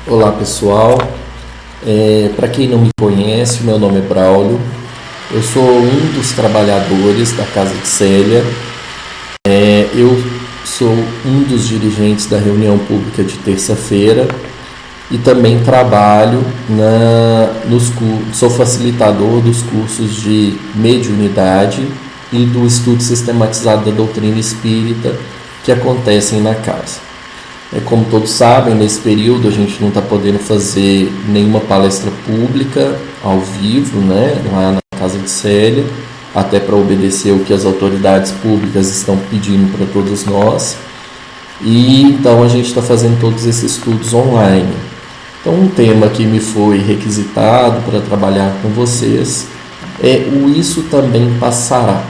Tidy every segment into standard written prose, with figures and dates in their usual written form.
Olá pessoal, para quem não me conhece, meu nome é Braulio, eu sou um dos trabalhadores da Casa de Célia, eu sou um dos dirigentes da reunião pública de terça-feira e também trabalho sou facilitador dos cursos de mediunidade e do estudo sistematizado da doutrina espírita que acontecem na casa. Como todos sabem, nesse período a gente não está podendo fazer nenhuma palestra pública ao vivo, lá na Casa de Célia, até para obedecer o que as autoridades públicas estão pedindo para todos nós. E então a gente está fazendo todos esses estudos online. Então um tema que me foi requisitado para trabalhar com vocês é o Isso Também Passará.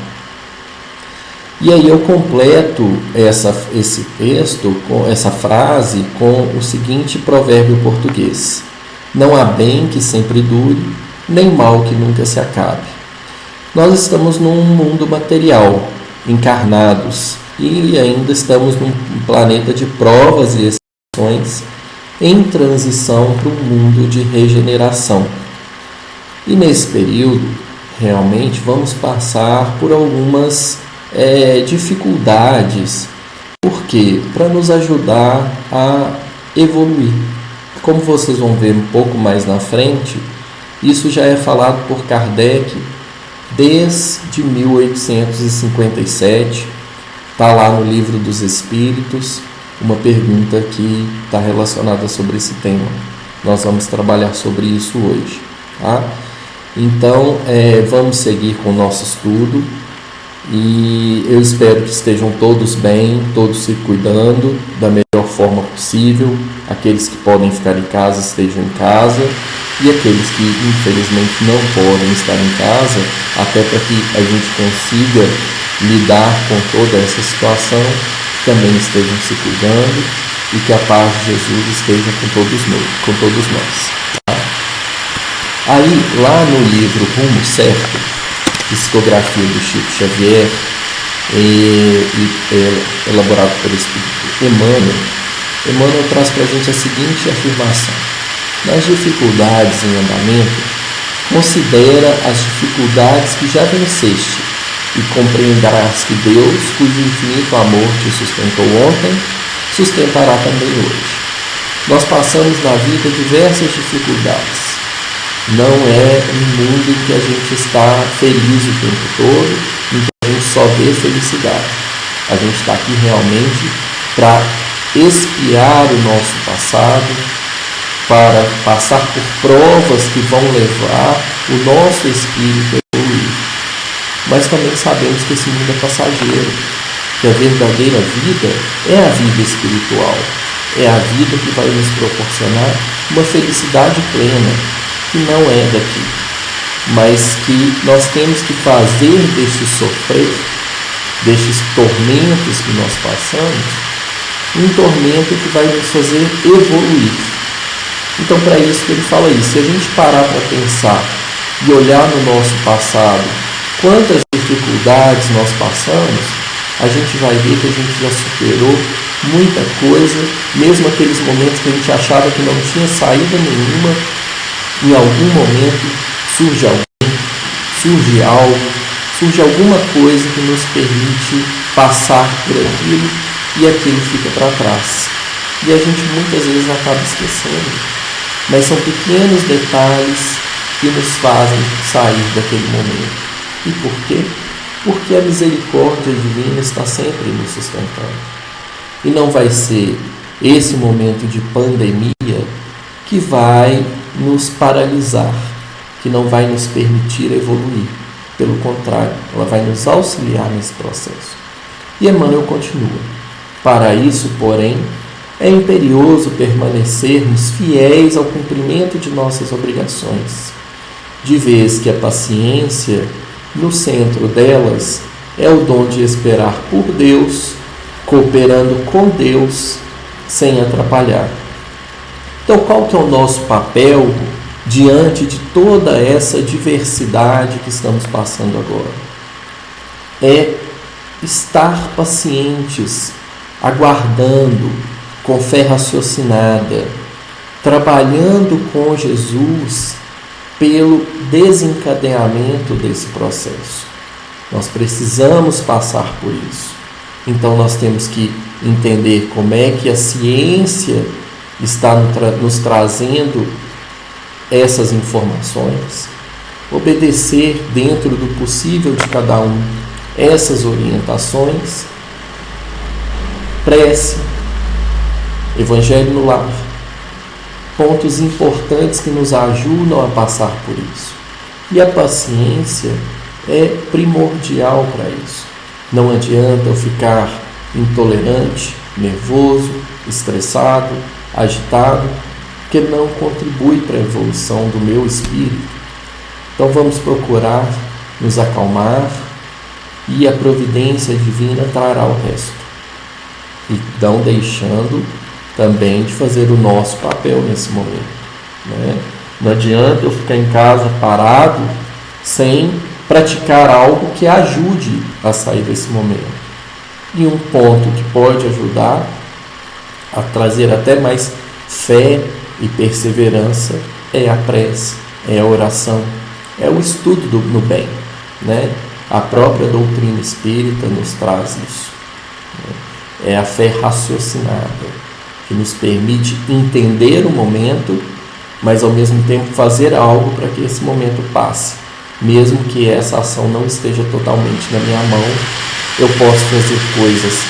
E aí eu completo esse texto, essa frase, com o seguinte provérbio português: não há bem que sempre dure, nem mal que nunca se acabe. Nós estamos num mundo material, encarnados, e ainda estamos num planeta de provas e exceções, em transição para um mundo de regeneração. E nesse período, realmente, vamos passar por algumas dificuldades, porque para nos ajudar a evoluir. Como vocês vão ver um pouco mais na frente, isso já é falado por Kardec desde 1857, está lá no Livro dos Espíritos, uma pergunta que está relacionada sobre esse tema. Nós vamos trabalhar sobre isso hoje, tá? Então, vamos seguir com o nosso estudo. E eu espero que estejam todos bem, todos se cuidando da melhor forma possível. Aqueles que podem ficar em casa estejam em casa, e aqueles que infelizmente não podem estar em casa, até para que a gente consiga lidar com toda essa situação, também estejam se cuidando, e que a paz de Jesus esteja com todos nós. Tá? Aí, lá no livro Rumo Certo, psicografia do Chico Xavier, elaborado pelo Espírito Emmanuel traz para a gente a seguinte afirmação: nas dificuldades em andamento, considera as dificuldades que já venceste e compreenderás que Deus, cujo infinito amor te sustentou ontem, sustentará também hoje. Nós passamos na vida diversas dificuldades. Não é um mundo em que a gente está feliz o tempo todo, em que a gente só vê felicidade. A gente está aqui realmente para expiar o nosso passado, para passar por provas que vão levar o nosso espírito a evoluir. Mas também sabemos que esse mundo é passageiro, que a verdadeira vida é a vida espiritual, é a vida que vai nos proporcionar uma felicidade plena, que não é daqui, mas que nós temos que fazer deste sofrer, destes tormentos que nós passamos, um tormento que vai nos fazer evoluir. Então, para isso que ele fala isso, se a gente parar para pensar e olhar no nosso passado, quantas dificuldades nós passamos, a gente vai ver que a gente já superou muita coisa, mesmo aqueles momentos que a gente achava que não tinha saída nenhuma. Em algum momento surge alguém, surge algo, surge alguma coisa que nos permite passar por aquilo, e aquilo fica para trás. E a gente muitas vezes acaba esquecendo, mas são pequenos detalhes que nos fazem sair daquele momento. E por quê? Porque a misericórdia divina está sempre nos sustentando. E não vai ser esse momento de pandemia que vai nos paralisar, que não vai nos permitir evoluir. Pelo contrário, ela vai nos auxiliar nesse processo. E Emmanuel continua: para isso, porém, é imperioso permanecermos fiéis ao cumprimento de nossas obrigações, de vez que a paciência, no centro delas, é o dom de esperar por Deus, cooperando com Deus, sem atrapalhar. Então, qual que é o nosso papel diante de toda essa diversidade que estamos passando agora? É estar pacientes, aguardando, com fé raciocinada, trabalhando com Jesus pelo desencadeamento desse processo. Nós precisamos passar por isso. Então nós temos que entender como é que a ciência está nos trazendo essas informações, obedecer dentro do possível de cada um essas orientações, prece, evangelho no lar, pontos importantes que nos ajudam a passar por isso. E a paciência é primordial para isso. Não adianta eu ficar intolerante, nervoso, estressado, agitado, que não contribui para a evolução do meu espírito. Então vamos procurar nos acalmar e a providência divina trará o resto. E não deixando também de fazer o nosso papel nesse momento, né? Não adianta eu ficar em casa parado sem praticar algo que ajude a sair desse momento. E um ponto que pode ajudar a trazer até mais fé e perseverança é a prece, é a oração, é o estudo no bem, né? A própria doutrina espírita nos traz isso, né? É a fé raciocinada, que nos permite entender o momento, mas ao mesmo tempo fazer algo para que esse momento passe. Mesmo que essa ação não esteja totalmente na minha mão, eu posso fazer coisas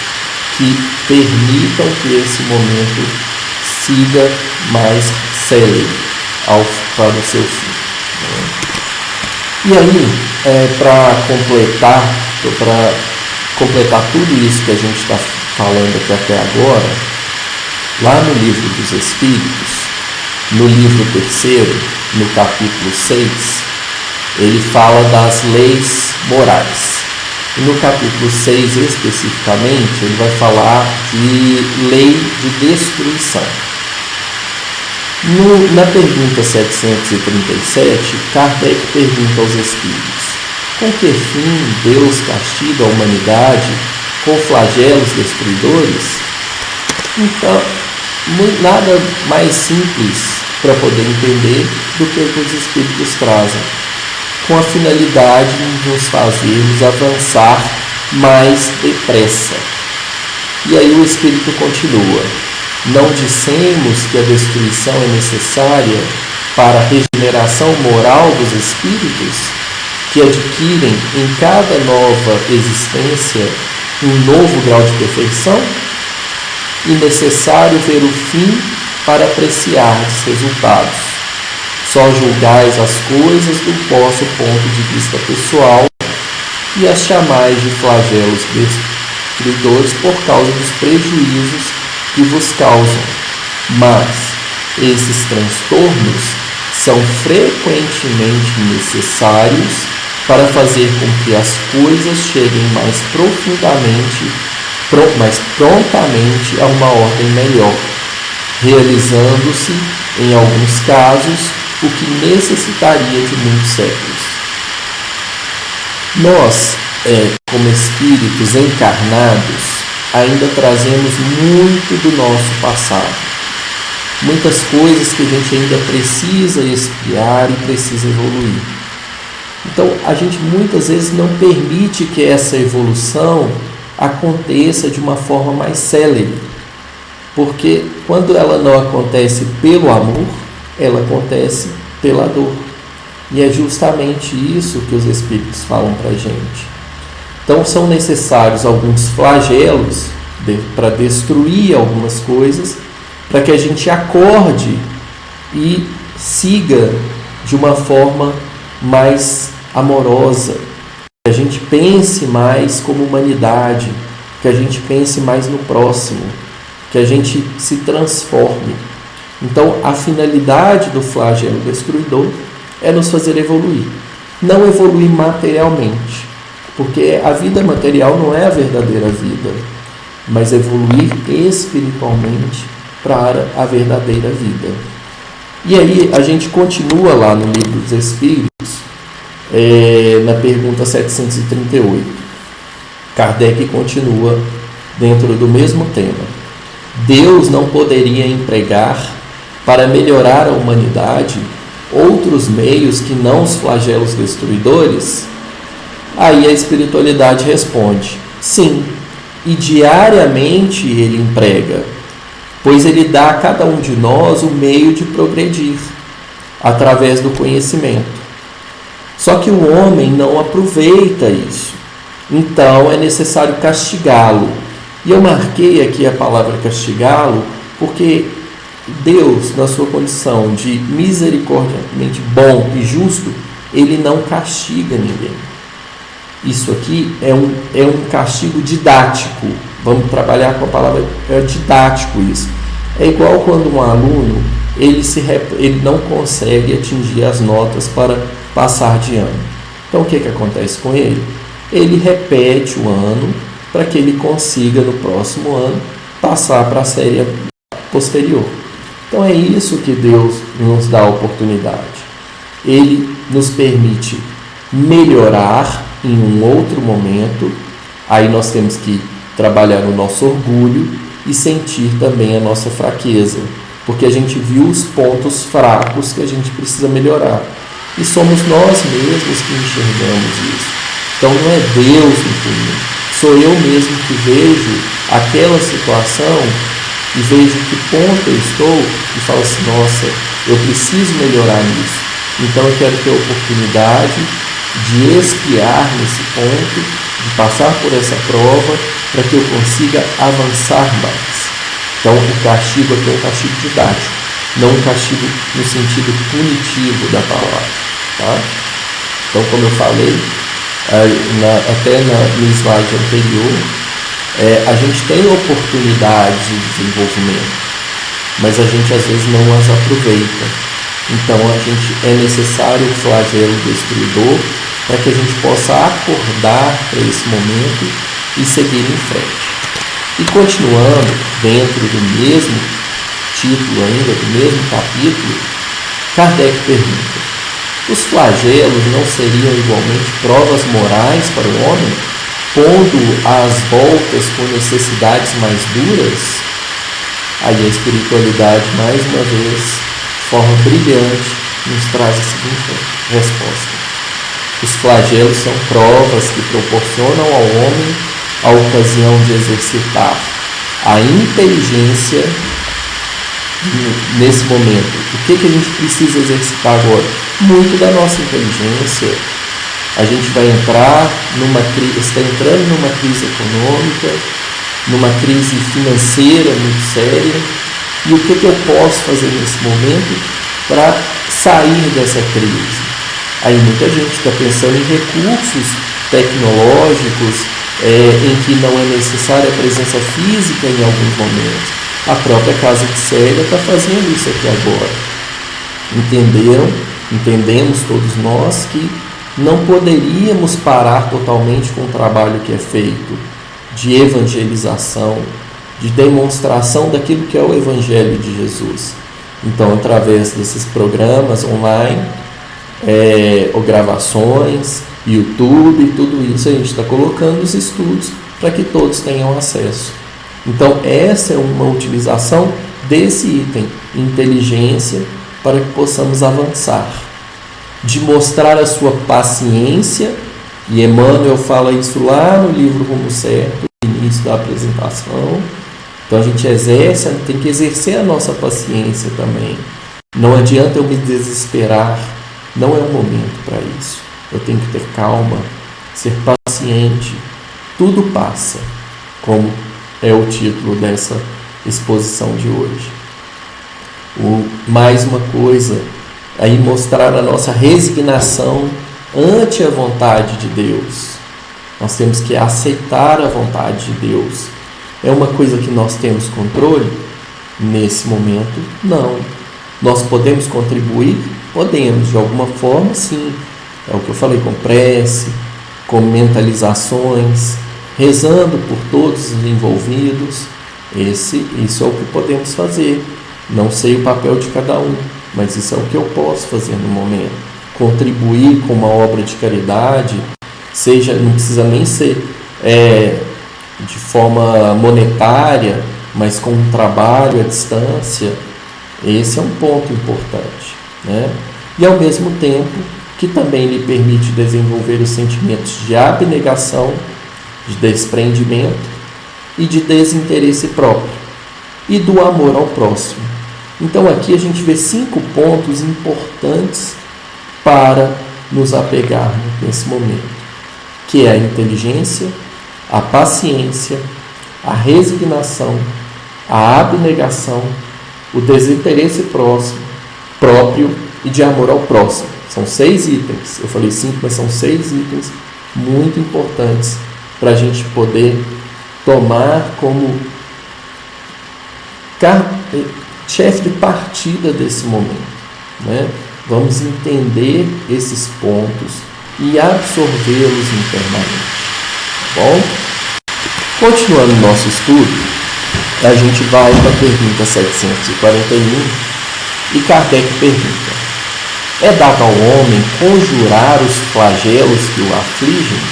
que permitam que esse momento siga mais célere para o seu fim. E aí, para completar tudo isso que a gente está falando aqui até agora, lá no Livro dos Espíritos, no livro 3º, no capítulo 6, ele fala das leis morais. E no capítulo 6, especificamente, ele vai falar de lei de destruição. Na pergunta 737, Kardec pergunta aos Espíritos: com que fim Deus castiga a humanidade com flagelos destruidores? Então, nada mais simples para poder entender do que o que os Espíritos trazem, com a finalidade de nos fazermos avançar mais depressa. E aí o Espírito continua: não dissemos que a destruição é necessária para a regeneração moral dos espíritos, que adquirem em cada nova existência um novo grau de perfeição? E necessário ver o fim para apreciar os resultados. Só julgais as coisas do vosso ponto de vista pessoal e as chamais de flagelos destruidores por causa dos prejuízos que vos causam. Mas esses transtornos são frequentemente necessários para fazer com que as coisas cheguem mais prontamente a uma ordem melhor, realizando-se, em alguns casos, o que necessitaria de muitos séculos. Nós, como espíritos encarnados, ainda trazemos muito do nosso passado, muitas coisas que a gente ainda precisa expiar e precisa evoluir. Então, a gente muitas vezes não permite que essa evolução aconteça de uma forma mais célere, porque quando ela não acontece pelo amor, ela acontece pela dor. E é justamente isso que os Espíritos falam para a gente. Então são necessários alguns flagelos para destruir algumas coisas, para que a gente acorde e siga de uma forma mais amorosa, que a gente pense mais como humanidade, que a gente pense mais no próximo, que a gente se transforme. Então a finalidade do flagelo destruidor é nos fazer evoluir, não evoluir materialmente, porque a vida material não é a verdadeira vida, mas evoluir espiritualmente para a verdadeira vida. E aí a gente continua lá no Livro dos Espíritos, na pergunta 738. Kardec continua dentro do mesmo tema: Deus não poderia empregar para melhorar a humanidade outros meios que não os flagelos destruidores? Aí a espiritualidade responde: sim, e diariamente ele emprega, pois ele dá a cada um de nós o meio de progredir, através do conhecimento. Só que o homem não aproveita isso, então é necessário castigá-lo. E eu marquei aqui a palavra castigá-lo, porque Deus, na sua condição de misericordiamente bom e justo, ele não castiga ninguém. Isso aqui é um castigo didático. Vamos trabalhar com a palavra didático isso. É igual quando um aluno ele não consegue atingir as notas para passar de ano. Então o que acontece com ele? Ele repete o ano para que ele consiga no próximo ano passar para a série posterior. Então é isso que Deus nos dá a oportunidade. Ele nos permite melhorar em um outro momento. Aí nós temos que trabalhar no nosso orgulho e sentir também a nossa fraqueza, porque a gente viu os pontos fracos que a gente precisa melhorar. E somos nós mesmos que enxergamos isso. Então não é Deus no fundo, sou eu mesmo que vejo aquela situação e vejo que ponto eu estou e falo assim: nossa, eu preciso melhorar nisso. Então eu quero ter a oportunidade de espiar nesse ponto, de passar por essa prova, para que eu consiga avançar mais. Então o castigo aqui é um castigo didático, não um castigo no sentido punitivo da palavra. Tá? Então, como eu falei, no slide anterior, a gente tem oportunidades de desenvolvimento, mas a gente às vezes não as aproveita. Então é necessário o flagelo destruidor para que a gente possa acordar para esse momento e seguir em frente. E continuando dentro do mesmo título ainda, do mesmo capítulo, Kardec pergunta: os flagelos não seriam igualmente provas morais para o homem, pondo às voltas com necessidades mais duras? Aí a espiritualidade, mais uma vez, de forma brilhante, nos traz a seguinte resposta: os flagelos são provas que proporcionam ao homem a ocasião de exercitar a inteligência nesse momento. O que a gente precisa exercitar agora? Muito da nossa inteligência. A gente vai entrar está entrando numa crise econômica, numa crise financeira muito séria. E o que eu posso fazer nesse momento para sair dessa crise? Aí muita gente está pensando em recursos tecnológicos, em que não é necessária a presença física em alguns momentos. A própria Casa de Célia está fazendo isso aqui agora. Entendemos todos nós que não poderíamos parar totalmente com o trabalho que é feito de evangelização, de demonstração daquilo que é o Evangelho de Jesus. Então, através desses programas online, ou gravações, YouTube, tudo isso a gente está colocando os estudos para que todos tenham acesso. Então, essa é uma utilização desse item, inteligência, para que possamos avançar. De mostrar a sua paciência, e Emmanuel fala isso lá no livro Rumo Certo, no início da apresentação. Então, a gente tem que exercer a nossa paciência também. Não adianta eu me desesperar, não é o momento para isso. Eu tenho que ter calma, ser paciente, tudo passa, como é o título dessa exposição de hoje. Mais uma coisa, aí mostrar a nossa resignação ante a vontade de Deus. Nós temos que aceitar a vontade de Deus. É uma coisa que nós temos controle? Nesse momento, não. Nós podemos contribuir? Podemos, de alguma forma, sim. É o que eu falei, com prece, com mentalizações, rezando por todos os envolvidos. Isso é o que podemos fazer. Não sei o papel de cada um, mas isso é o que eu posso fazer no momento. Contribuir com uma obra de caridade, não precisa nem ser de forma monetária, mas com um trabalho à distância, Esse é um ponto importante, né? E ao mesmo tempo que também lhe permite desenvolver os sentimentos de abnegação, de desprendimento e de desinteresse próprio e do amor ao próximo. Então aqui a gente vê 5 pontos importantes para nos apegarmos nesse momento, que é a inteligência, a paciência, a resignação, a abnegação, o desinteresse próprio e de amor ao próximo. São 6 itens. Eu falei 5, mas são 6 itens muito importantes para a gente poder tomar como chefe de partida desse momento, né? Vamos entender esses pontos e absorvê-los internamente, tá bom? Continuando o nosso estudo, a gente vai para a pergunta 741 e Kardec pergunta: é dado ao homem conjurar os flagelos que o afligem?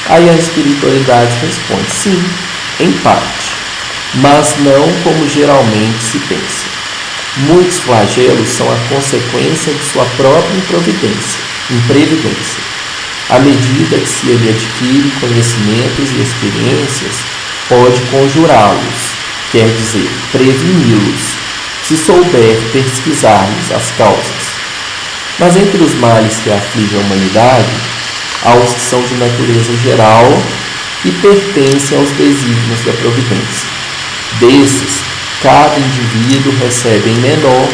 Aí a espiritualidade responde: sim, em parte, mas não como geralmente se pensa. Muitos flagelos são a consequência de sua própria imprevidência. À medida que se ele adquire conhecimentos e experiências, pode conjurá-los, quer dizer, preveni-los, se souber pesquisar-lhes as causas. Mas entre os males que afligem a humanidade, há os que são de natureza geral e pertencem aos desígnios da providência. Desses, cada indivíduo recebe em menor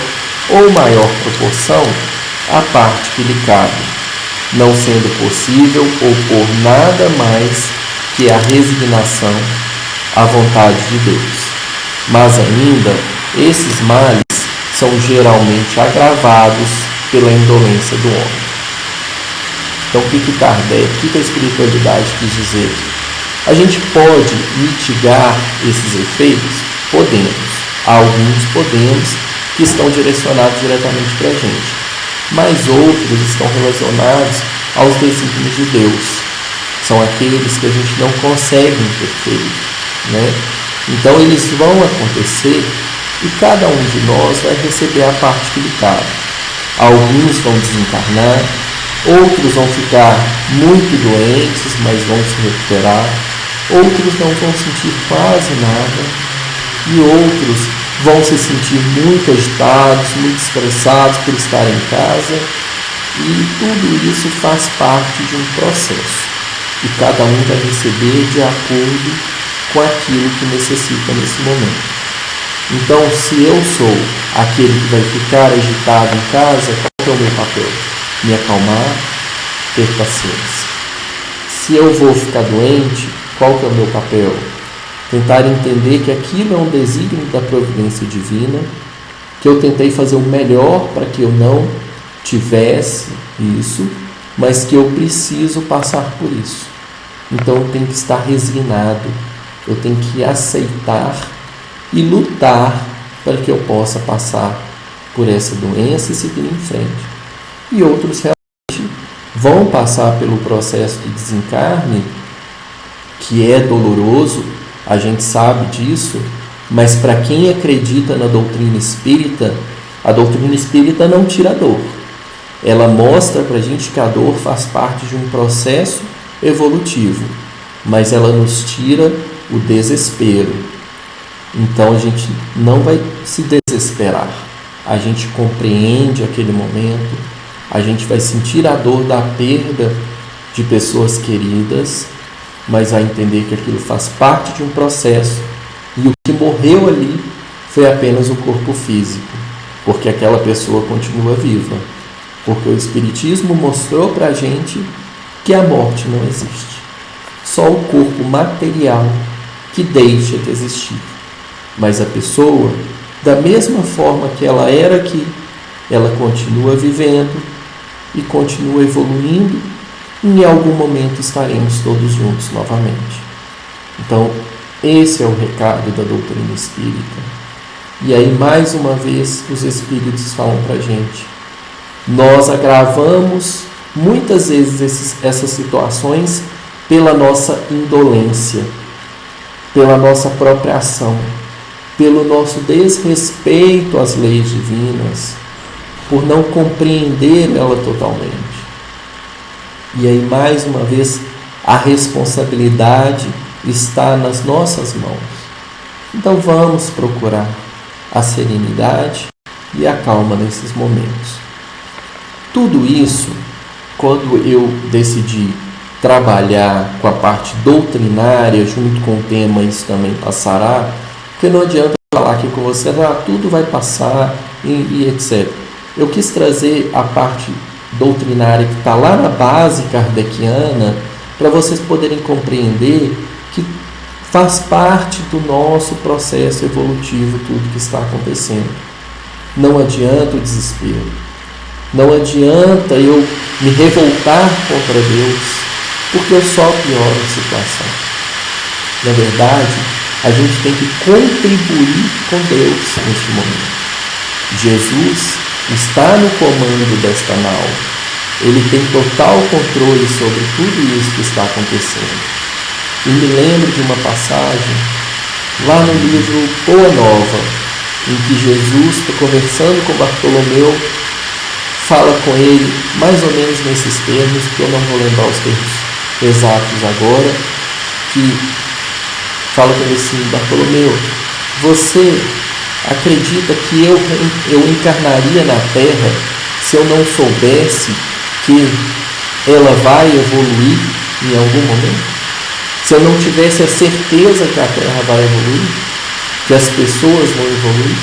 ou maior proporção a parte que lhe cabe, não sendo possível opor nada mais que a resignação à vontade de Deus. Mas ainda, esses males são geralmente agravados pela indolência do homem. Então, o que Kardec, o que a espiritualidade quis dizer? A gente pode mitigar esses efeitos? Podemos. Alguns podemos, que estão direcionados diretamente para a gente. Mas outros estão relacionados aos desígnios de Deus. São aqueles que a gente não consegue interferir, né? Então, eles vão acontecer e cada um de nós vai receber a parte que lhe cabe. Alguns vão desencarnar, outros vão ficar muito doentes, mas vão se recuperar, outros não vão sentir quase nada, e outros vão se sentir muito agitados, muito estressados por estar em casa, e tudo isso faz parte de um processo, e cada um vai receber de acordo com aquilo que necessita nesse momento. Então, se eu sou aquele que vai ficar agitado em casa, qual é o meu papel? Me acalmar, ter paciência. Se eu vou ficar doente, qual que é o meu papel? Tentar entender que aquilo é um desígnio da providência divina, que eu tentei fazer o melhor para que eu não tivesse isso, mas que eu preciso passar por isso. Então eu tenho que estar resignado, eu tenho que aceitar e lutar para que eu possa passar por essa doença e seguir em frente. E outros realmente vão passar pelo processo de desencarne, que é doloroso, a gente sabe disso, mas para quem acredita na doutrina espírita, a doutrina espírita não tira a dor. Ela mostra para a gente que a dor faz parte de um processo evolutivo, mas ela nos tira o desespero. Então a gente não vai se desesperar, a gente compreende aquele momento, a gente vai sentir a dor da perda de pessoas queridas, mas vai entender que aquilo faz parte de um processo e o que morreu ali foi apenas o corpo físico, porque aquela pessoa continua viva, porque o Espiritismo mostrou para a gente que a morte não existe, só o corpo material que deixa de existir. Mas a pessoa, da mesma forma que ela era aqui, ela continua vivendo e continua evoluindo, e em algum momento estaremos todos juntos novamente. Então, esse é o recado da doutrina espírita. E aí, mais uma vez, os espíritos falam para a gente: nós agravamos muitas vezes essas situações pela nossa indolência, pela nossa própria ação. pelo nosso desrespeito às leis divinas, por não compreender ela totalmente. E aí, mais uma vez, a responsabilidade está nas nossas mãos. Então vamos procurar a serenidade e a calma nesses momentos. Tudo isso, quando eu decidi trabalhar com a parte doutrinária, junto com o tema Isso Também Passará, porque não adianta falar aqui com você, tudo vai passar e etc. Eu quis trazer a parte doutrinária que está lá na base kardeciana, para vocês poderem compreender que faz parte do nosso processo evolutivo tudo que está acontecendo. Não adianta o desespero. Não adianta eu me revoltar contra Deus, porque eu só pioro a situação. Na verdade, a gente tem que contribuir com Deus neste momento. Jesus está no comando desta nau. Ele tem total controle sobre tudo isso que está acontecendo. E me lembro de uma passagem lá no livro Boa Nova, em que Jesus está conversando com Bartolomeu, fala com ele mais ou menos nesses termos, que eu não vou lembrar os termos exatos agora, que fala com ele assim: Bartolomeu, você acredita que eu encarnaria na Terra se eu não soubesse que ela vai evoluir em algum momento? Se eu não tivesse a certeza que a Terra vai evoluir, que as pessoas vão evoluir?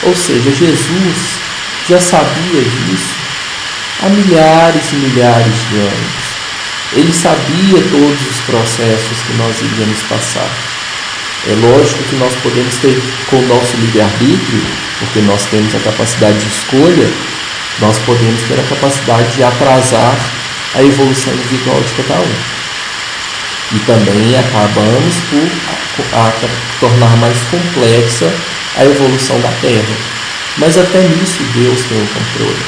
Ou seja, Jesus já sabia disso há milhares e milhares de anos. Ele sabia todos os processos que nós iríamos passar. É lógico que nós podemos ter, com o nosso livre-arbítrio, porque nós temos a capacidade de escolha, nós podemos ter a capacidade de atrasar a evolução individual de cada um. E também acabamos por tornar mais complexa a evolução da Terra. Mas até nisso Deus tem o controle.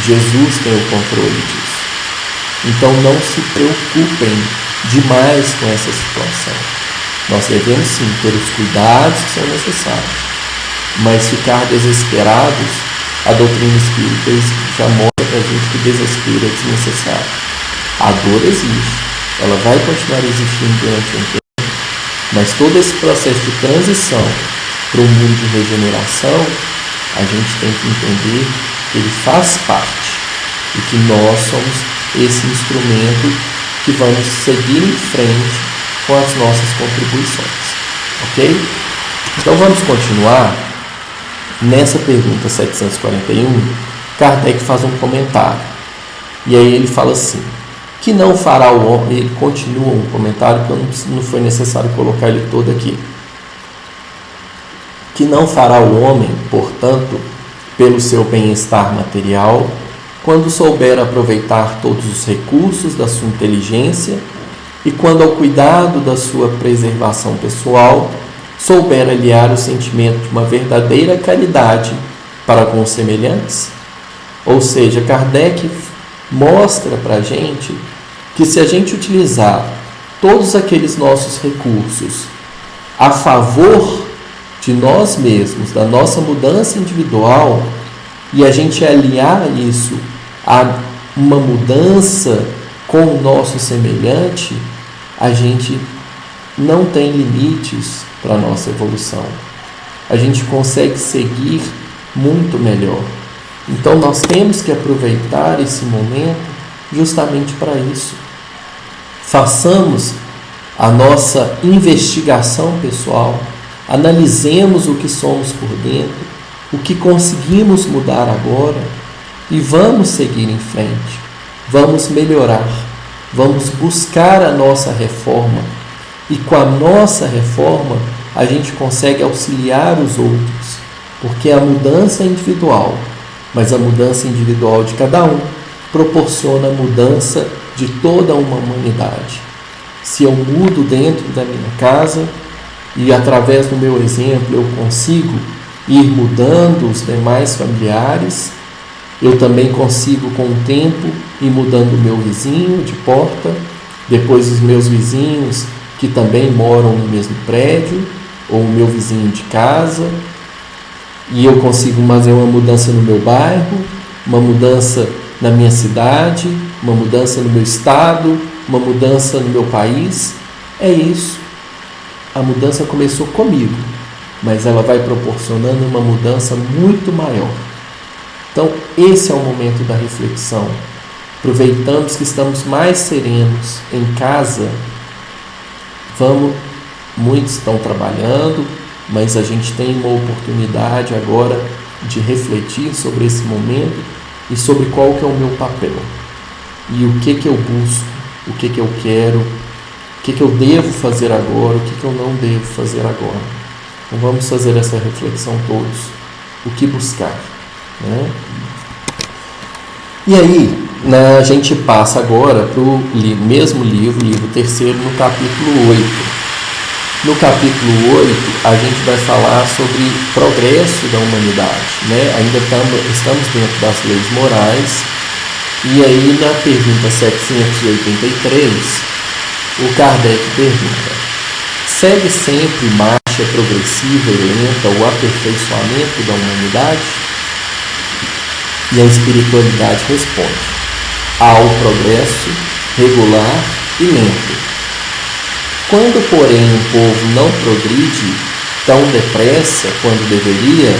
Jesus tem o controle disso. Então não se preocupem demais com essa situação. Nós devemos sim ter os cuidados que são necessários, mas ficar desesperados, a doutrina espírita já mostra para a gente que o desespero é desnecessário. A dor existe, ela vai continuar existindo durante um tempo, mas todo esse processo de transição para um mundo de regeneração, a gente tem que entender que ele faz parte e que nós somos esse instrumento que vamos seguir em frente com as nossas contribuições, ok? Então vamos continuar. Nessa pergunta 741, Kardec faz um comentário, e aí ele fala assim: que não fará o homem, ele continua um comentário que não foi necessário colocar ele todo aqui, que não fará o homem, portanto, pelo seu bem-estar material, quando souber aproveitar todos os recursos da sua inteligência e quando ao cuidado da sua preservação pessoal souber aliar o sentimento de uma verdadeira caridade para com os semelhantes? Ou seja, Kardec mostra para a gente que se a gente utilizar todos aqueles nossos recursos a favor de nós mesmos, da nossa mudança individual, e a gente aliar isso a uma mudança com o nosso semelhante, a gente não tem limites para a nossa evolução. A gente consegue seguir muito melhor. Então nós temos que aproveitar esse momento justamente para isso. Façamos a nossa investigação pessoal, analisemos o que somos por dentro, o que conseguimos mudar agora e vamos seguir em frente, vamos melhorar, vamos buscar a nossa reforma e com a nossa reforma a gente consegue auxiliar os outros, porque a mudança é individual, mas a mudança individual de cada um proporciona a mudança de toda uma humanidade. Se eu mudo dentro da minha casa e através do meu exemplo eu consigo ir mudando os demais familiares, eu também consigo com o tempo ir mudando o meu vizinho de porta, depois os meus vizinhos que também moram no mesmo prédio, ou o meu vizinho de casa, e eu consigo fazer uma mudança no meu bairro, uma mudança na minha cidade, uma mudança no meu estado, uma mudança no meu país. É isso. A mudança começou comigo, mas ela vai proporcionando uma mudança muito maior. Então, esse é o momento da reflexão. Aproveitamos que estamos mais serenos em casa. Muitos estão trabalhando, mas a gente tem uma oportunidade agora de refletir sobre esse momento e sobre qual que é o meu papel. E o que eu busco, o que eu quero, o que eu devo fazer agora, o que eu não devo fazer agora. Então vamos fazer essa reflexão todos. O que buscar, né? E aí, a gente passa agora para o mesmo livro 3, no capítulo 8. No capítulo 8, a gente vai falar sobre progresso da humanidade, né? Ainda estamos dentro das leis morais. E aí, na pergunta 783, o Kardec pergunta: segue sempre marcha progressiva e lenta o aperfeiçoamento da humanidade? E a espiritualidade responde: há o progresso regular e lento. Quando, porém, o povo não progride tão depressa quanto deveria,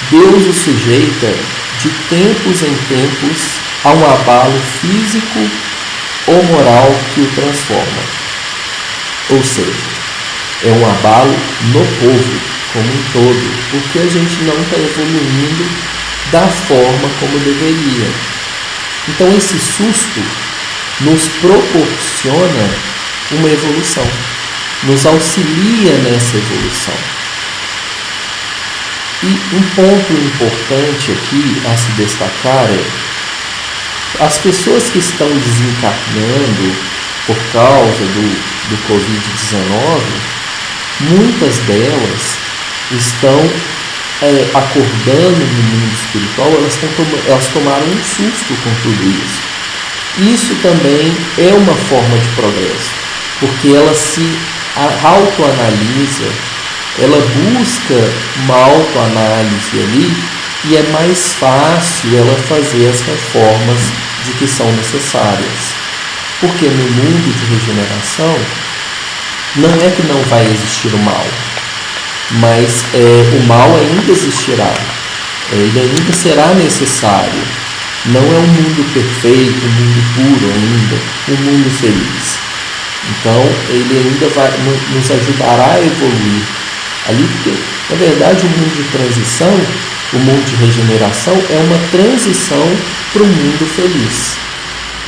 Deus o sujeita de tempos em tempos a um abalo físico ou moral que o transforma. Ou seja, é um abalo no povo como um todo, porque a gente não está evoluindo da forma como deveria. Então esse susto nos proporciona uma evolução, nos auxilia nessa evolução. E um ponto importante aqui a se destacar é: as pessoas que estão desencarnando por causa do Covid-19, muitas delas estão acordando no mundo espiritual, elas tomaram um susto com tudo isso. Isso também é uma forma de progresso, porque ela se autoanalisa, ela busca uma autoanálise ali, e é mais fácil ela fazer as reformas de que são necessárias. Porque no mundo de regeneração, não é que não vai existir o mal, mas o mal ainda existirá, ele ainda será necessário. Não é um mundo perfeito, um mundo puro ainda, um mundo feliz. Então, ele ainda vai nos ajudará a evoluir ali, porque, na verdade, o mundo de transição, o mundo de regeneração, é uma transição para um mundo feliz.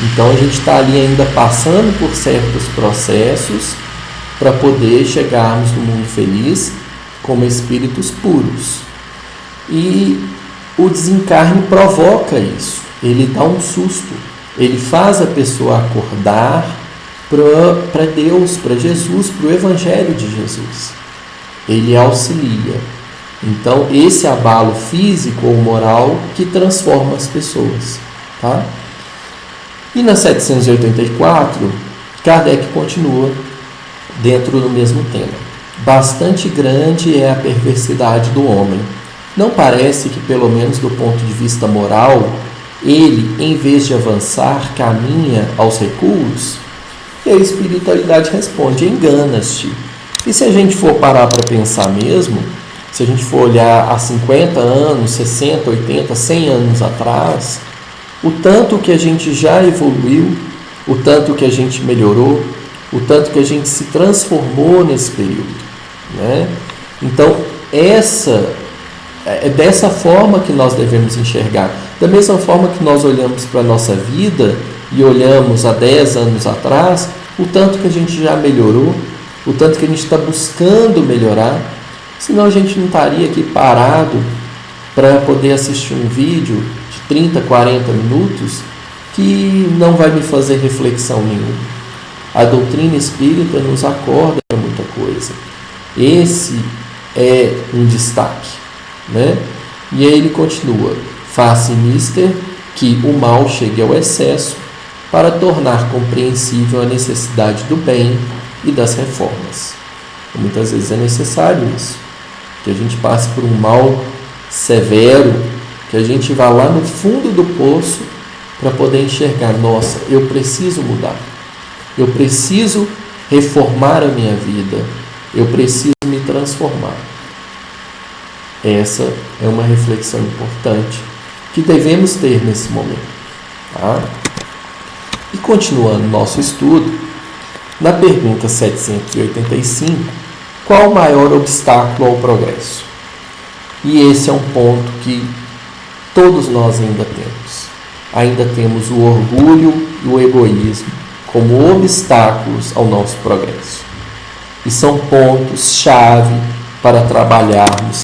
Então, a gente está ali ainda passando por certos processos para poder chegarmos no mundo feliz como espíritos puros. E o desencarne provoca isso, ele dá um susto, ele faz a pessoa acordar para Deus, para Jesus, para o Evangelho de Jesus. Ele auxilia. Então, esse abalo físico ou moral que transforma as pessoas. Tá? E na 784, Kardec continua dentro do mesmo tema. Bastante grande é a perversidade do homem. Não parece que, pelo menos do ponto de vista moral, ele, em vez de avançar, caminha aos recuos? E a espiritualidade responde: enganas-te. E se a gente for parar para pensar mesmo, se a gente for olhar há 50 anos, 60, 80, 100 anos atrás, o tanto que a gente já evoluiu, o tanto que a gente melhorou, o tanto que a gente se transformou nesse período, né? Então, é dessa forma que nós devemos enxergar. Da mesma forma que nós olhamos para a nossa vida e olhamos há 10 anos atrás, o tanto que a gente já melhorou, o tanto que a gente está buscando melhorar, senão a gente não estaria aqui parado para poder assistir um vídeo de 30, 40 minutos que não vai me fazer reflexão nenhuma. A doutrina espírita nos acorda para muita coisa. Esse é um destaque, né? E aí ele continua: faça, mister, que o mal chegue ao excesso para tornar compreensível a necessidade do bem e das reformas. Muitas vezes é necessário isso, que a gente passe por um mal severo, que a gente vá lá no fundo do poço para poder enxergar, nossa, eu preciso mudar, eu preciso reformar a minha vida, eu preciso me transformar. Essa é uma reflexão importante que devemos ter nesse momento. Tá? E continuando nosso estudo, na pergunta 785, qual o maior obstáculo ao progresso? E esse é um ponto que todos nós ainda temos. Ainda temos o orgulho e o egoísmo como obstáculos ao nosso progresso. E são pontos-chave para trabalharmos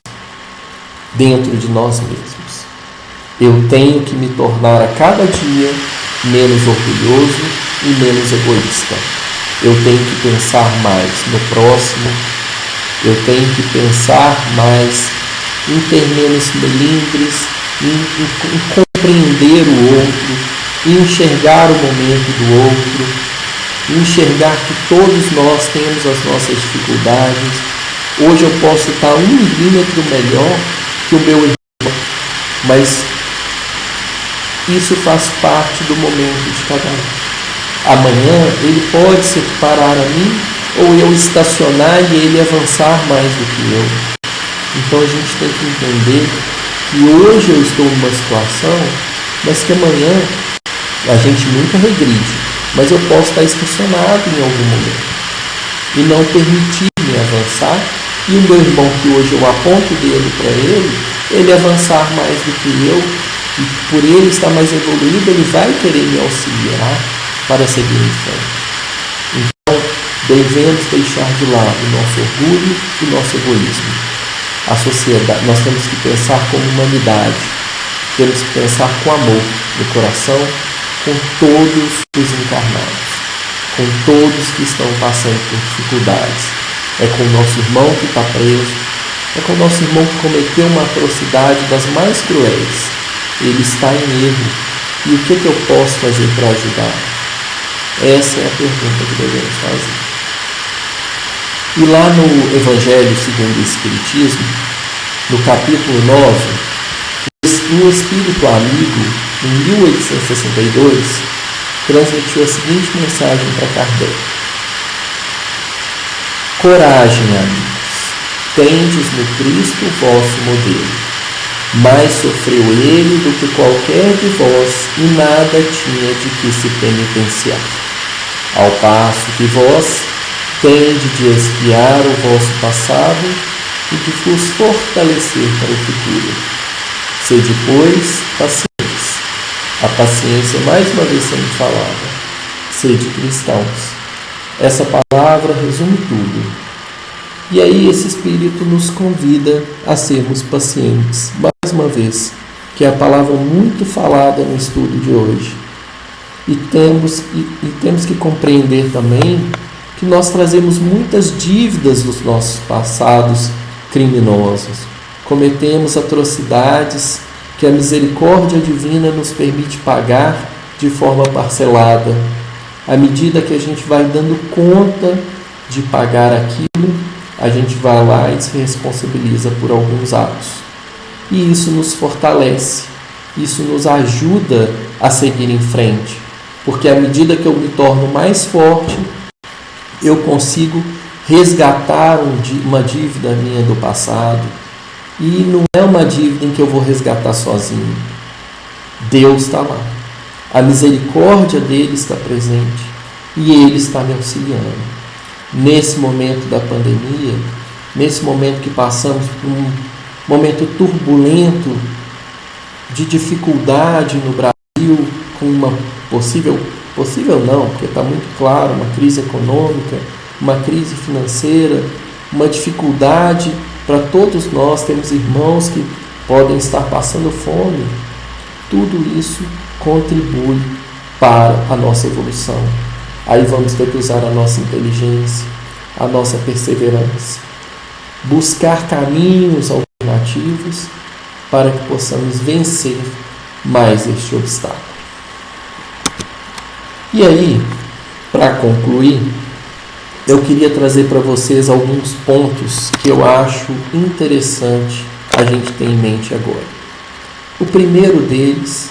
dentro de nós mesmos. Eu tenho que me tornar a cada dia menos orgulhoso e menos egoísta. Eu tenho que pensar mais no próximo, eu tenho que pensar mais em ter menos melindres, em compreender o outro, em enxergar o momento do outro, em enxergar que todos nós temos as nossas dificuldades. Hoje eu posso estar 1 milímetro melhor que o meu irmão, mas isso faz parte do momento de cada um. Amanhã ele pode se parar a mim ou eu estacionar e ele avançar mais do que eu. Então a gente tem que entender que hoje eu estou numa situação, mas que amanhã a gente nunca regride, mas eu posso estar estacionado em algum momento e não permitir-me avançar, e o meu irmão, que hoje eu aponto o dedo para ele avançar mais do que eu, e por ele estar mais evoluído, ele vai querer me auxiliar para seguir em frente. Então, devemos deixar de lado o nosso orgulho e o nosso egoísmo. A sociedade, nós temos que pensar como humanidade, temos que pensar com amor no coração, com todos os encarnados, com todos que estão passando por dificuldades. É com o nosso irmão que está preso, é com o nosso irmão que cometeu uma atrocidade das mais cruéis. Ele está em erro. E o que eu posso fazer para ajudar? Essa é a pergunta que devemos fazer. E lá no Evangelho segundo o Espiritismo, no capítulo 9, um espírito amigo, em 1862, transmitiu a seguinte mensagem para Kardec: coragem, amigos, tendes no Cristo o vosso modelo. Mais sofreu ele do que qualquer de vós e nada tinha de que se penitenciar. Ao passo que vós tende de expiar o vosso passado e de vos fortalecer para o futuro. Sede, pois, pacientes. A paciência, mais uma vez sendo falada. Sede cristãos. Essa palavra resume tudo. E aí esse Espírito nos convida a sermos pacientes, mais uma vez, que é a palavra muito falada no estudo de hoje. E temos que compreender também que nós trazemos muitas dívidas dos nossos passados criminosos. Cometemos atrocidades que a misericórdia divina nos permite pagar de forma parcelada. À medida que a gente vai dando conta de pagar aquilo, a gente vai lá e se responsabiliza por alguns atos. E isso nos fortalece, isso nos ajuda a seguir em frente, porque à medida que eu me torno mais forte, eu consigo resgatar uma dívida minha do passado. E não é uma dívida em que eu vou resgatar sozinho. Deus está lá. A misericórdia dele está presente e ele está me auxiliando. Nesse momento da pandemia, nesse momento que passamos por um momento turbulento de dificuldade no Brasil, com uma possível não, porque está muito claro, uma crise econômica, uma crise financeira, uma dificuldade para todos nós, temos irmãos que podem estar passando fome. Tudo isso contribui para a nossa evolução. Aí vamos ter que usar a nossa inteligência, a nossa perseverança, buscar caminhos alternativos para que possamos vencer mais este obstáculo. E aí, para concluir, eu queria trazer para vocês alguns pontos que eu acho interessante a gente ter em mente agora. O primeiro deles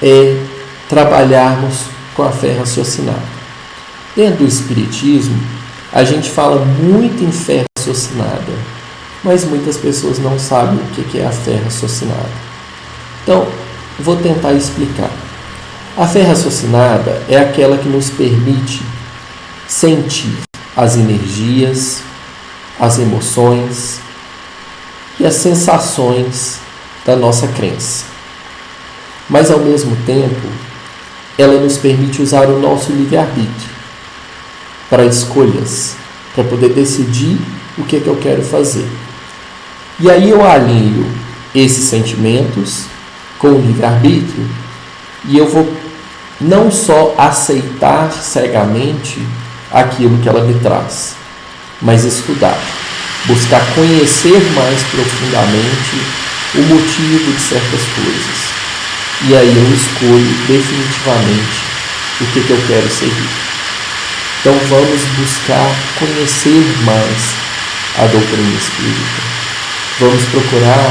é trabalharmos com a fé raciocinada. Dentro do Espiritismo, a gente fala muito em fé raciocinada, mas muitas pessoas não sabem o que é a fé raciocinada. Então, vou tentar explicar. A fé raciocinada é aquela que nos permite sentir as energias, as emoções e as sensações da nossa crença. Mas, ao mesmo tempo, ela nos permite usar o nosso livre-arbítrio para escolhas, para poder decidir o que eu quero fazer. E aí eu alinho esses sentimentos com o livre-arbítrio e eu vou não só aceitar cegamente aquilo que ela me traz, mas estudar, buscar conhecer mais profundamente o motivo de certas coisas. E aí eu escolho definitivamente o que eu quero seguir. Então vamos buscar conhecer mais a doutrina espírita. Vamos procurar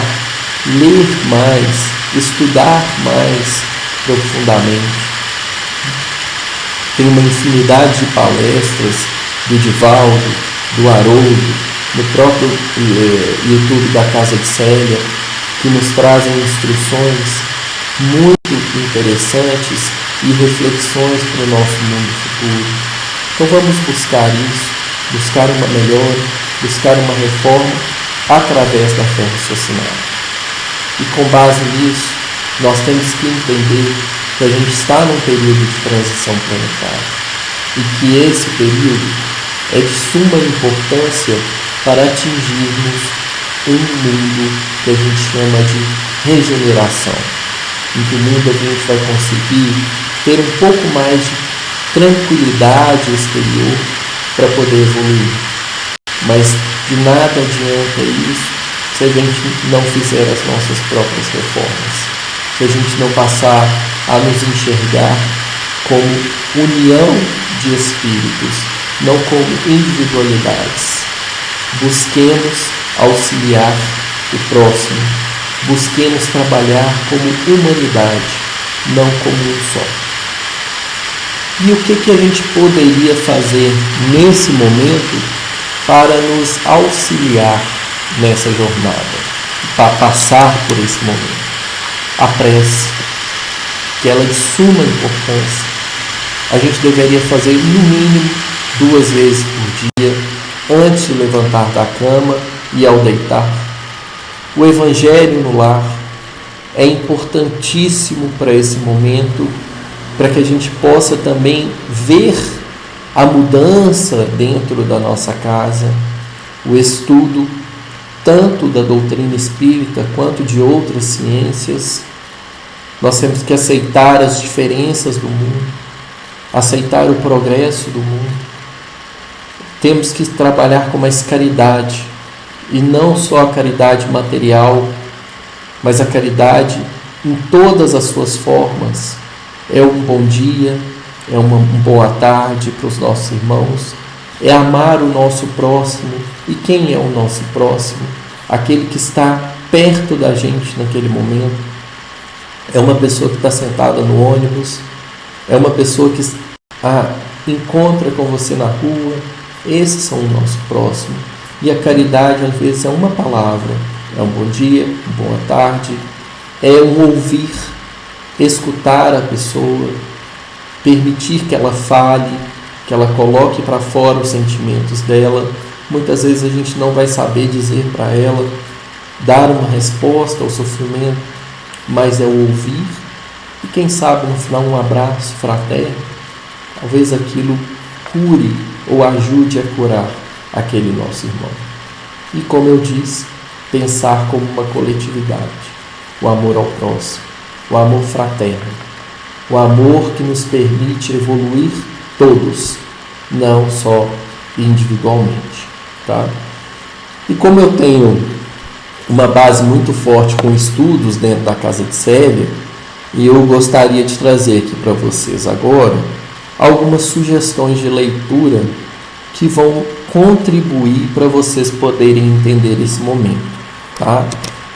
ler mais, estudar mais profundamente. Tem uma infinidade de palestras do Divaldo, do Haroldo, no próprio YouTube da Casa de Célia, que nos trazem instruções muito interessantes e reflexões para o nosso mundo futuro. Então vamos buscar isso, buscar uma melhora, buscar uma reforma através da fé raciocinada. E com base nisso, nós temos que entender que a gente está num período de transição planetária e que esse período é de suma importância para atingirmos um mundo que a gente chama de regeneração, em que o mundo a gente vai conseguir ter um pouco mais de tranquilidade exterior para poder evoluir. Mas de nada adianta isso se a gente não fizer as nossas próprias reformas, se a gente não passar a nos enxergar como união de espíritos, não como individualidades. Busquemos auxiliar o próximo, busquemos trabalhar como humanidade, não como um só. E o que a gente poderia fazer nesse momento para nos auxiliar nessa jornada, para passar por esse momento? A prece, que ela é de suma importância. A gente deveria fazer no mínimo 2 vezes por dia, antes de levantar da cama e ao deitar. O Evangelho no lar é importantíssimo para esse momento, para que a gente possa também ver a mudança dentro da nossa casa, o estudo tanto da doutrina espírita quanto de outras ciências. Nós temos que aceitar as diferenças do mundo, aceitar o progresso do mundo. Temos que trabalhar com mais caridade, e não só a caridade material, mas a caridade em todas as suas formas. É um bom dia, é uma boa tarde para os nossos irmãos, é amar o nosso próximo. E quem é o nosso próximo? Aquele que está perto da gente naquele momento. É uma pessoa que está sentada no ônibus, é uma pessoa que encontra com você na rua. Esses são o nosso próximo. E a caridade, às vezes, é uma palavra, é um bom dia, uma boa tarde, é um ouvir, escutar a pessoa, permitir que ela fale, que ela coloque para fora os sentimentos dela. Muitas vezes a gente não vai saber dizer para ela, dar uma resposta ao sofrimento, mas é o ouvir, e quem sabe no final um abraço fraterno, talvez aquilo cure ou ajude a curar aquele nosso irmão. E como eu disse, pensar como uma coletividade, o amor ao próximo, o amor fraterno, o amor que nos permite evoluir todos, não só individualmente, tá? E como eu tenho uma base muito forte com estudos dentro da Casa de Célia, e eu gostaria de trazer aqui para vocês agora algumas sugestões de leitura que vão contribuir para vocês poderem entender esse momento, tá?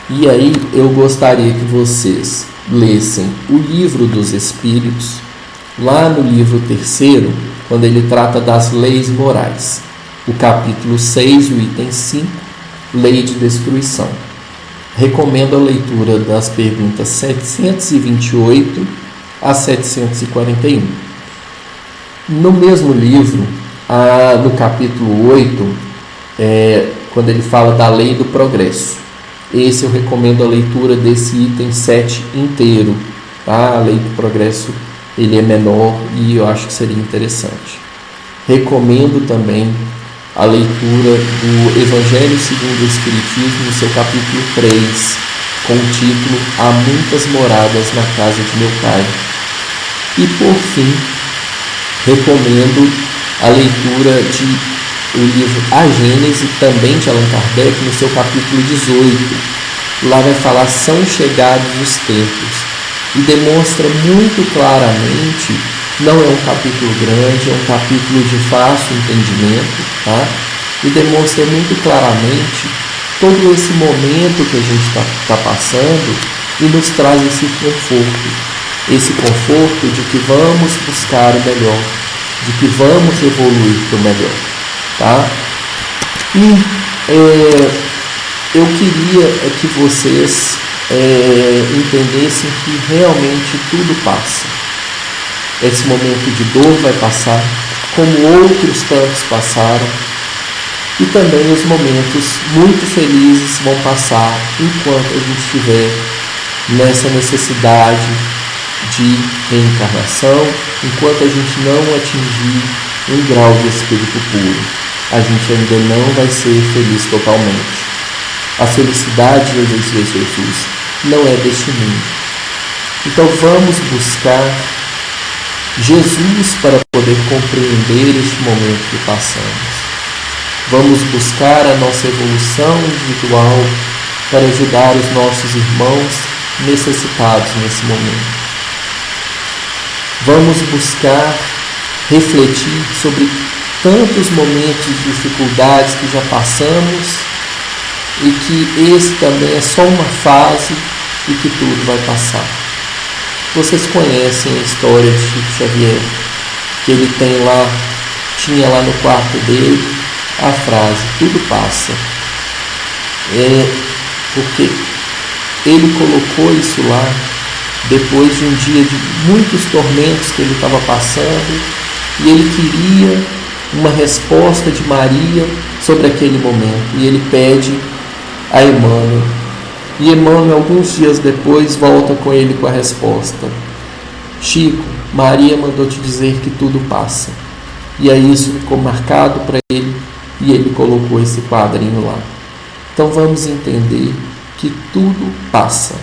E aí eu gostaria que vocês lessem o Livro dos Espíritos, lá no livro 3º, quando ele trata das leis morais, o capítulo 6, o item 5, lei de destruição. Recomendo a leitura das perguntas 728 a 741. No mesmo livro, no capítulo 8, quando ele fala da lei do progresso, esse eu recomendo a leitura desse item 7 inteiro, tá? A lei do progresso, ele é menor e eu acho que seria interessante. Recomendo também a leitura do Evangelho segundo o Espiritismo, no seu capítulo 3, com o título Há Muitas Moradas na Casa de Meu Pai. E por fim, recomendo a leitura do livro A Gênese, também de Allan Kardec, no seu capítulo 18. Lá vai falar São Chegados os Tempos, e demonstra muito claramente, não é um capítulo grande, é um capítulo de fácil entendimento, tá? E demonstra muito claramente todo esse momento que a gente está passando e nos traz esse conforto de que vamos buscar o melhor, de que vamos evoluir para o melhor, tá? E eu queria que vocês entendessem que realmente tudo passa. Esse momento de dor vai passar, como outros tantos passaram, e também os momentos muito felizes vão passar enquanto a gente estiver nessa necessidade de reencarnação, enquanto a gente não atingir um grau de espírito puro. A gente ainda não vai ser feliz totalmente. A felicidade, já dizia Jesus, não é deste mundo. Então vamos buscar Jesus para poder compreender este momento que passamos. Vamos buscar a nossa evolução individual para ajudar os nossos irmãos necessitados nesse momento. Vamos buscar refletir sobre tantos momentos de dificuldades que já passamos e que esse também é só uma fase e que tudo vai passar. Vocês conhecem a história de Chico Xavier, que ele tinha lá no quarto dele a frase, tudo passa. Porque ele colocou isso lá depois de um dia de muitos tormentos que ele estava passando, e ele queria uma resposta de Maria sobre aquele momento, e ele pede a Emmanuel. E Emmanuel, alguns dias depois, volta com ele com a resposta: Chico, Maria mandou te dizer que tudo passa. E aí isso ficou marcado para ele, e ele colocou esse quadrinho lá. Então vamos entender que tudo passa.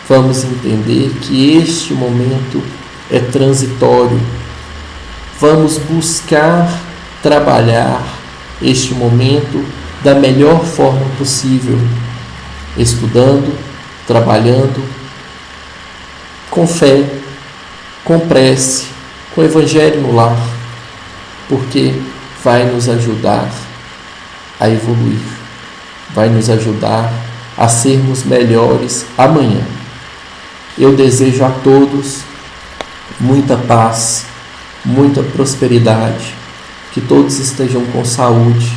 Vamos entender que este momento é transitório. Vamos buscar trabalhar este momento da melhor forma possível, estudando, trabalhando, com fé, com prece, com o Evangelho no lar, porque vai nos ajudar a evoluir, vai nos ajudar a sermos melhores amanhã. Eu desejo a todos muita paz, muita prosperidade, que todos estejam com saúde,